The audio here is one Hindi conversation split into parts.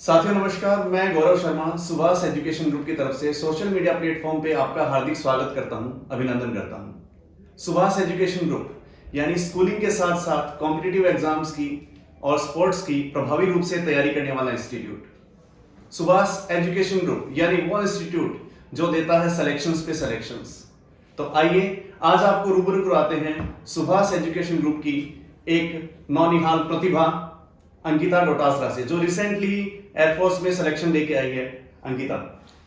साथियों नमस्कार, मैं गौरव शर्मा सुभाष एजुकेशन ग्रुप की तरफ से सोशल मीडिया प्लेटफॉर्म पे आपका हार्दिक स्वागत करता हूं, अभिनंदन करता हूं। सुभाष एजुकेशन ग्रुप यानी स्कूलिंग के साथ साथ कॉम्पिटिटिव एग्जाम्स की और स्पोर्ट्स की प्रभावी रूप से तैयारी करने वाला इंस्टीट्यूट। सुभाष एजुकेशन ग्रुप यानी वो इंस्टीट्यूट जो देता है सिलेक्शंस पे सिलेक्शंस। तो आइए आज आपको रूबरू कराते हैं सुभाष एजुकेशन ग्रुप की एक नौनिहाल प्रतिभा अंकिता डोटासरा से, जो रिसेंटली एयरफोर्स में सिलेक्शन लेके आई है। अंकिता,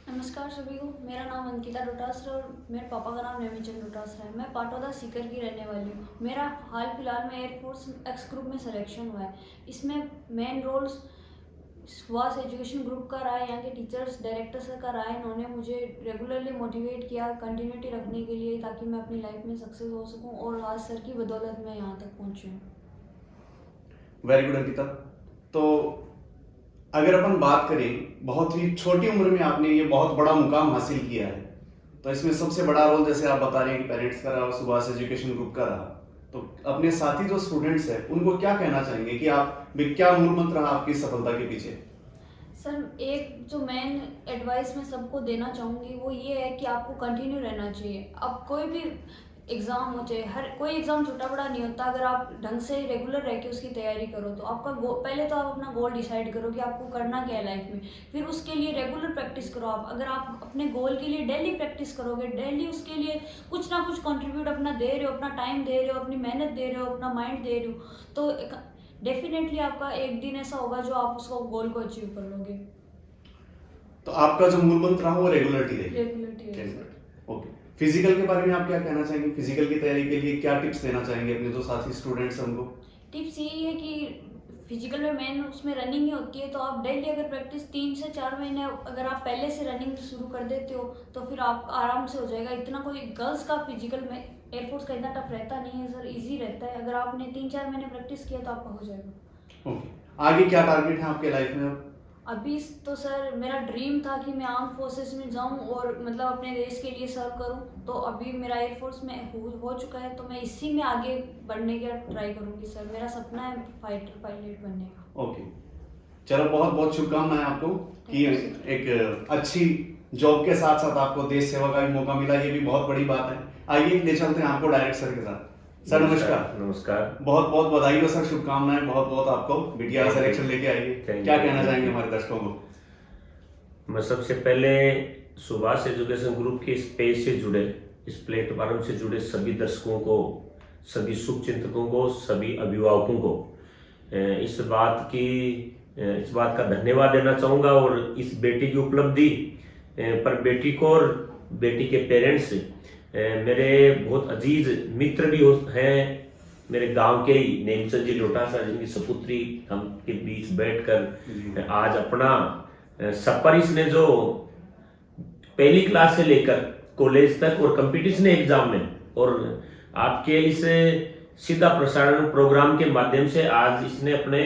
नमस्कार सभी को, मेरा नाम अंकिता डोटासरा और मेरे पापा का नाम नेमीचंद डोटासरा है। मैं पाटौदा सीकर की रहने वाली हूँ। मेरा हाल फिलहाल में एयरफोर्स एक्स ग्रुप में सिलेक्शन हुआ है। इसमें main role Subhash education group का रहा है। यहाँ के टीचर्स, डायरेक्टर सर का रहा है। इन्होंने मुझे रेगुलरली मोटिवेट किया कंटिन्यूटी रखने के लिए, ताकि मैं अपनी लाइफ में सक्सेस हो सकूँ, और आज सर की बदौलत मैं यहाँ तक पहुँची हूँ। Very good Ankita. तो अगर अपन बात करें, बहुत ही छोटी उम्र में आपने ये बहुत बड़ा मुकाम हासिल किया है, तो इसमें सबसे बड़ा रोल जैसे आप बता रहे हैं कि पेरेंट्स का रहा, सुभाष एजुकेशन ग्रुप का रहा, तो अपने साथी जो स्टूडेंट्स हैं उनको क्या कहना चाहेंगे कि आप क्या मूल मंत्र रहा आपकी सफलता के पीछे? सर, एक जो मेन एडवाइस मैं सबको देना चाहूँगी वो ये है कि आपको कंटिन्यू रहना चाहिए। अब कोई भी एग्ज़ाम हो, चाहे हर कोई एग्ज़ाम छोटा बड़ा नहीं होता। अगर आप ढंग से रेगुलर रह के उसकी तैयारी करो तो आपका पहले तो आप अपना गोल डिसाइड करो कि आपको करना क्या है लाइफ में, फिर उसके लिए रेगुलर प्रैक्टिस करो। आप अगर आप अपने गोल के लिए डेली प्रैक्टिस करोगे, डेली उसके लिए कुछ ना कुछ कंट्रीब्यूट अपना दे रहे हो, अपना टाइम दे रहे हो, अपनी मेहनत दे रहे हो, अपना माइंड दे रहे हो, तो डेफिनेटली आपका एक दिन ऐसा होगा जो आप उसको गोल को अचीव कर लोगे। तो आपका जो मूल मंत्र रहा वो रेगुलरिटी रहेगी। रेगुलरिटी। ओके, फिजिकल के बारे में आप क्या कहना चाहेंगे? फिजिकल की तैयारी के लिए क्या टिप्स देना चाहेंगे अपने जो साथी स्टूडेंट्स हैं उनको? टिप्स यही है कि फिजिकल में मेन उसमें रनिंग ही होती है। तो आप डेली अगर प्रैक्टिस 3 से 4 महीने अगर आप पहले से रनिंग शुरू कर देते हो तो फिर आप आराम से हो जाएगा। इतना कोई गर्ल्स का फिजिकल में एयरफोर्स का इतना टफ रहता नहीं है सर, इजी रहता है। अगर आपने 3-4 महीने प्रैक्टिस किया तो आपका हो जाएगा। ओके, आगे क्या टारगेट है आपके लाइफ में? अभी तो सर मेरा ड्रीम था कि मैं आर्म फोर्सेस में जाऊं और मतलब अपने देश के लिए सर्व करूं। तो अभी मेरा एयरफोर्स में हो चुका है, तो मैं इसी में आगे बढ़ने का ट्राई करूंगी सर। मेरा सपना है फाइटर पायलट बनने का। ओके, चलो बहुत बहुत शुभकामनाएं आपको कि एक अच्छी जॉब के साथ साथ आपको देश सेवा का भी मौका मिला, ये भी बहुत बड़ी बात है। आइए ले चलते हैं आपको डायरेक्ट सर के साथ। सर नमस्कार। नमस्कार। बहुत बहुत बधाई हो सर, शुभकामनाएं बहुत बहुत आपको। बिटिया का सिलेक्शन लेके आइए, क्या कहना चाहेंगे हमारे दर्शकों को? मैं सबसे पहले सुभाष एजुकेशन ग्रुप के इस पेज से जुड़े, इस प्लेटफॉर्म से जुड़े सभी दर्शकों को, सभी शुभचिंतकों को, सभी अभिभावकों को इस बात का धन्यवाद देना चाहूँगा। और इस बेटी की उपलब्धि पर बेटी को और बेटी के पेरेंट्स, मेरे बहुत अजीज मित्र भी हैं, मेरे गांव के ही नेमचंद जी डोटासरा, जिनकी सपुत्री हम के बीच बैठकर आज अपना सफर, इसने जो पहली क्लास से लेकर कॉलेज तक और कंपटीशन एग्जाम में और आपके इस सीधा प्रसारण प्रोग्राम के माध्यम से आज इसने अपने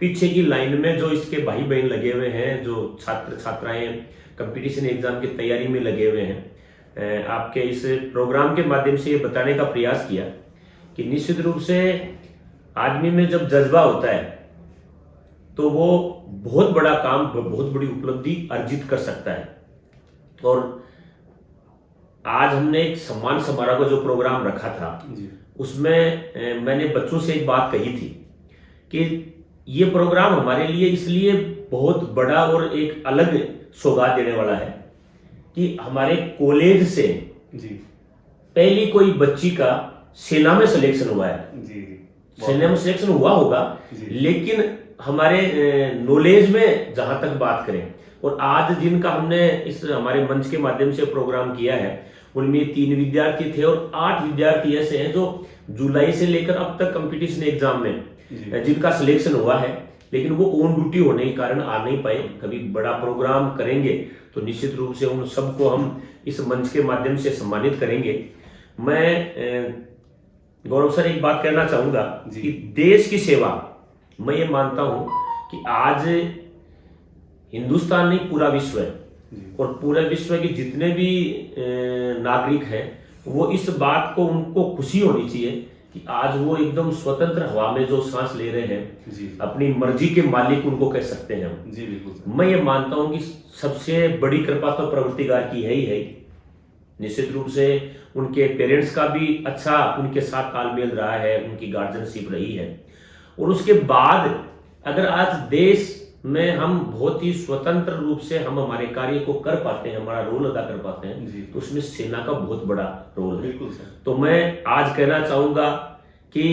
पीछे की लाइन में जो इसके भाई बहन लगे हुए हैं, जो छात्र छात्राएं कंपटीशन एग्जाम की तैयारी में लगे हुए हैं, आपके इस प्रोग्राम के माध्यम से ये बताने का प्रयास किया कि निश्चित रूप से आदमी में जब जज्बा होता है तो वो बहुत बड़ा काम, बहुत बड़ी उपलब्धि अर्जित कर सकता है। और आज हमने एक सम्मान समारोह का जो प्रोग्राम रखा था उसमें मैंने बच्चों से एक बात कही थी कि ये प्रोग्राम हमारे लिए इसलिए बहुत बड़ा और एक अलग सौगात देने वाला है कि हमारे कॉलेज से पहली कोई बच्ची का सेना में सिलेक्शन हुआ है। सेना में सिलेक्शन हुआ होगा, लेकिन हमारे नॉलेज में जहां तक बात करें, और आज जिनका हमने इस हमारे मंच के माध्यम से प्रोग्राम किया है, उनमें 3 विद्यार्थी थे और 8 विद्यार्थी ऐसे हैं जो जुलाई से लेकर अब तक कंपटीशन एग्जाम में जिनका सिलेक्शन हुआ है, लेकिन वो ऑन ड्यूटी होने के कारण आ नहीं पाए। कभी बड़ा प्रोग्राम करेंगे तो निश्चित रूप से उन सबको हम इस मंच के माध्यम से सम्मानित करेंगे। मैं गौरव सर एक बात कहना चाहूंगा कि देश की सेवा, मैं ये मानता हूं कि आज हिंदुस्तान नहीं पूरा विश्व है, और पूरे विश्व के जितने भी नागरिक हैं वो इस बात को, उनको खुशी होनी चाहिए कि आज वो एकदम स्वतंत्र हवा में जो सांस ले रहे हैं, जी अपनी मर्जी के मालिक उनको कह सकते हैं हम। जी बिल्कुल सर। मैं ये मानता हूं कि सबसे बड़ी कृपा तो प्रवृत्तिकार की है ही है। निश्चित रूप से उनके पेरेंट्स का भी अच्छा उनके साथ तालमेल रहा है, उनकी गार्जियनशिप रही है। और उसके बाद अगर आज देश में हम बहुत ही स्वतंत्र रूप से हम हमारे कार्य को कर पाते हैं, हमारा रोल अदा कर पाते हैं, जी। तो उसमें सेना का बहुत बड़ा रोल है। बिल्कुल सर। तो मैं आज कहना चाहूंगा कि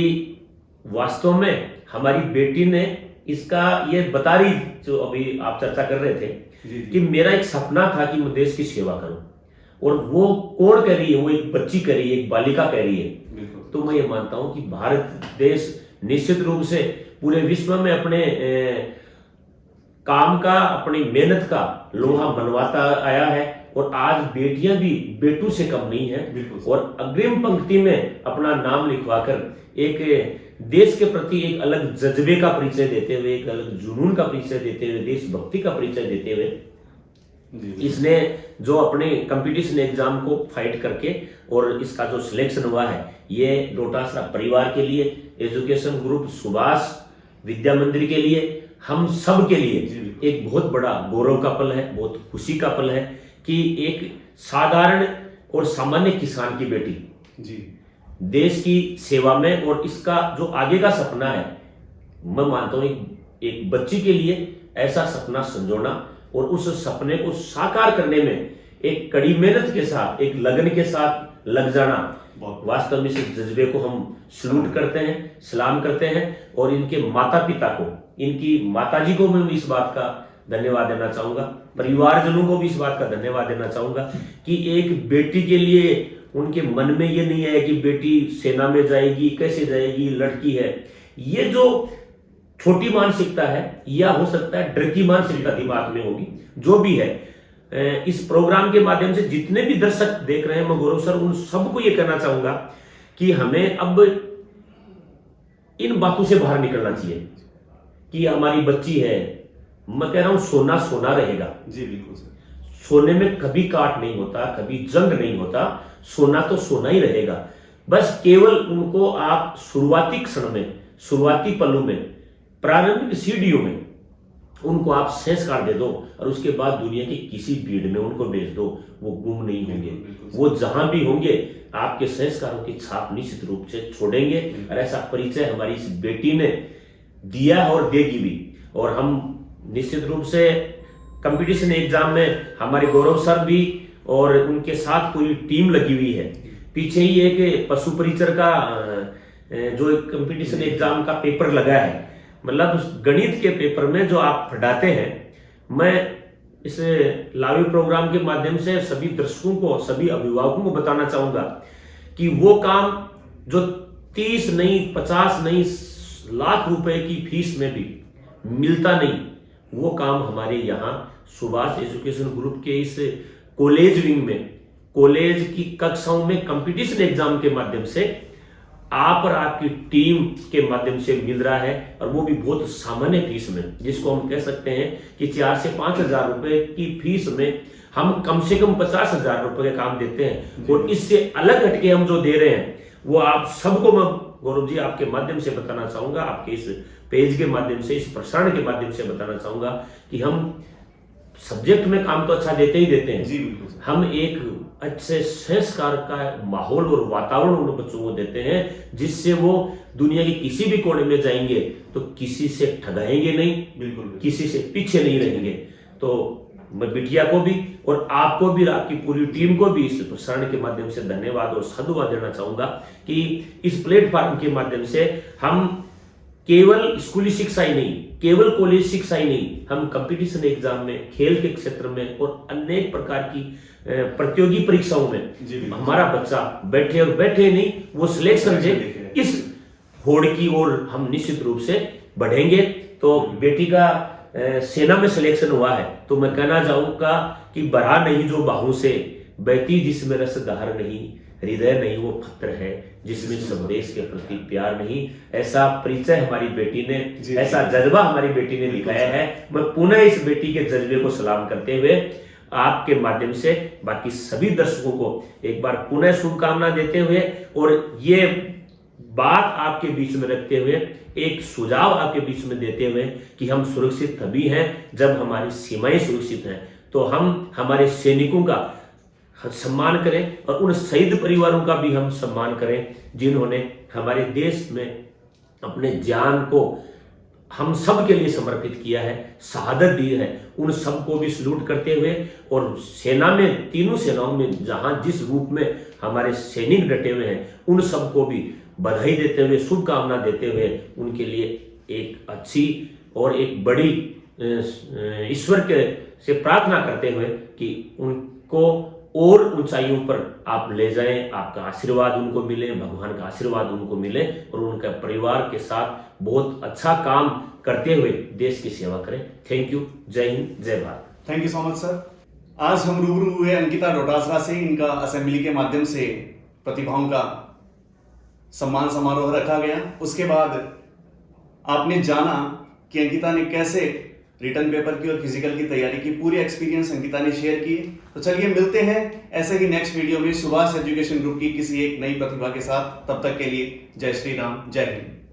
वास्तव में हमारी बेटी ने इसका ये बता रही, जो अभी आप चर्चा कर रहे थे जी कि मेरा एक सपना था कि मैं देश की सेवा करूं, और वो कौन कह रही है? वो एक बच्ची कह रही है, एक बालिका कह रही है। बिल्कुल। तो मैं ये मानता हूं कि भारत देश निश्चित रूप से पूरे विश्व में अपने काम का, अपनी मेहनत का लोहा मनवाता आया है, और आज बेटियां भी बेटों से कम नहीं है, बिल्कुल। और अग्रिम पंक्ति में अपना नाम लिखवाकर एक देश के प्रति एक अलग जज्बे का परिचय देते हुए, एक अलग जुनून का परिचय देते हुए, देशभक्ति का परिचय देते हुए जी। इसने जो अपने कंपटीशन एग्जाम को फाइट करके और इसका जो सिलेक्शन हुआ है, ये डोटासरा परिवार के लिए, एजुकेशन ग्रुप सुभाष विद्या मंदिर के लिए, हम सब के लिए एक बहुत बड़ा गौरव का पल है, बहुत खुशी का पल है कि एक साधारण और सामान्य किसान की बेटी जी देश की सेवा में, और इसका जो आगे का सपना है, मैं मानता हूं एक बच्ची के लिए ऐसा सपना संजोना और उस सपने को साकार करने में एक कड़ी मेहनत के साथ, एक लगन के साथ लग जाना, वास्तव में इस जज्बे को हम सलूट करते हैं, सलाम करते हैं। और इनके माता पिता को, इनकी माताजी को मैं इस बात का धन्यवाद देना चाहूंगा, परिवारजनों को भी इस बात का धन्यवाद देना चाहूंगा कि एक बेटी के लिए उनके मन में ये नहीं है कि बेटी सेना में जाएगी, कैसे जाएगी, लड़की है। ये जो छोटी मानसिकता है, या हो सकता है डर की मानसिकता दिमाग में होगी, जो भी है, इस प्रोग्राम के माध्यम से जितने भी दर्शक देख रहे हैं, मैं गौरव सर उन सबको ये कहना चाहूंगा कि हमें अब इन बातों से बाहर निकलना चाहिए कि हमारी बच्ची है, मैं कह रहा हूं सोना सोना रहेगा। जी बिल्कुल सर। सोने में कभी काट नहीं होता, कभी जंग नहीं होता, सोना तो सोना ही रहेगा। बस केवल उनको आप शुरुआती क्षण में, शुरुआती पलों में, प्रारंभिक सीढ़ियों में उनको आप संस्कार दे दो, और उसके बाद दुनिया की किसी भीड़ में उनको भेज दो, वो गुम नहीं होंगे। वो जहां भी होंगे आपके संस्कारों की छाप निश्चित रूप से छोड़ेंगे। और ऐसा परिचय हमारी इस बेटी ने दिया है और देगी भी। और हम निश्चित रूप से कंपटीशन एग्जाम में हमारे गौरव सर भी और उनके साथ पूरी टीम लगी हुई है। पीछे ही एक पशु परिचर का जो एक कंपटीशन एग्जाम का पेपर लगा है, मतलब उस गणित के पेपर में जो आप पढ़ाते हैं, मैं इस लाइव प्रोग्राम के माध्यम से सभी दर्शकों को, सभी अभिभावकों को बताना चाहूंगा कि वो काम जो 30 नहीं, 50 नहीं, लाख रुपए की फीस में भी मिलता नहीं, वो काम हमारे यहाँ सुभाष एजुकेशन ग्रुप के इस कॉलेज विंग में, कॉलेज की कक्षाओं में कंपटीशन एग्जाम के माध्यम से आप और आपकी टीम के माध्यम से मिल रहा है। और वो भी बहुत सामान्य फीस में, जिसको हम कह सकते हैं कि 4 से 5 हजार रुपए की फीस में हम कम से कम 50 हजार रुपए का काम देते हैं। और इससे अलग हटके हम जो दे रहे हैं, वो आप सबको मैं गौरव जी आपके माध्यम से बताना चाहूंगा, आपके इस पेज के माध्यम से, इस प्रसारण के माध्यम से बताना चाहूंगा कि हम सब्जेक्ट में काम तो अच्छा देते ही देते हैं। जी बिल्कुल। हम एक अच्छे संस्कार का माहौल और वातावरण उन बच्चों को देते हैं, जिससे वो दुनिया के किसी भी कोने में जाएंगे तो किसी से ठगाएंगे नहीं, बिल्कुल किसी से पीछे नहीं रहेंगे। तो मैं बिटिया को भी और आपको भी, आपकी पूरी टीम को भी इस प्रसारण के माध्यम से धन्यवाद और साधुवाद देना चाहूंगा कि इस प्लेटफॉर्म के माध्यम से हम केवल स्कूली शिक्षा ही नहीं, केवल कॉलेज शिक्षा ही नहीं, हम कंपटीशन एग्जाम में, खेल के क्षेत्र में और अनेक प्रकार की प्रतियोगी परीक्षाओं में हमारा बच्चा बैठे और बैठे नहीं, वो सिलेक्शन दे, इस होड़ की ओर हम निश्चित रूप से बढ़ेंगे। तो बेटी का सेना में सिलेक्शन हुआ है, तो मैं कहना चाहूंगा कि बरा नहीं जो बाहू से, बेटी जिसमें रस धार नहीं, हृदय नहीं वो पत्थर है, जिसमें संदेश के प्रति प्यार नहीं। ऐसा परिचय हमारी बेटी ने, ऐसा जज्बा हमारी बेटी ने दिखाया है। मैं पुनः इस बेटी के जज्बे को सलाम करते हुए आपके माध्यम से बाकी सभी दर्शकों को एक बार पुनः शुभकामना देते हुए, और ये बात आपके बीच में रखते हुए, एक सुझाव आपके बीच में देते हुए कि हम सुरक्षित तभी हैं जब हमारी सीमाएं सुरक्षित हैं। तो हम हमारे सैनिकों का सम्मान करें और उन शहीद परिवारों का भी हम सम्मान करें जिन्होंने हमारे देश में अपने जान को हम सब के लिए समर्पित किया है, शहादत दी है। उन सबको भी सल्यूट करते हुए और सेना में, तीनों सेनाओं में जहां जिस रूप में हमारे सैनिक डटे हुए हैं, उन सबको भी बधाई देते हुए, शुभकामना देते हुए उनके लिए एक अच्छी और एक बड़ी ईश्वर के से प्रार्थना करते हुए कि उनको और ऊंचाइयों पर आप ले जाएं, आपका आशीर्वाद उनको मिले, भगवान का आशीर्वाद उनको मिले और उनका परिवार के साथ बहुत अच्छा काम करते हुए देश की सेवा करें। Thank you. जय हिंद, जय Bharat. Thank you so much sir. आज हम रूबरू हुए अंकिता डोटासरा से। इनका असेंबली के माध्यम से प्रतिभाओं का सम्मान समारोह रखा गया। उसके बाद आपने जाना कि अंकिता ने कैसे रिटर्न पेपर की और फिजिकल की तैयारी की, पूरी एक्सपीरियंस अंकिता ने शेयर की। तो चलिए मिलते हैं ऐसे ही नेक्स्ट वीडियो में सुभाष एजुकेशन ग्रुप की किसी एक नई प्रतिभा के साथ। तब तक के लिए जय श्री राम, जय हिंद।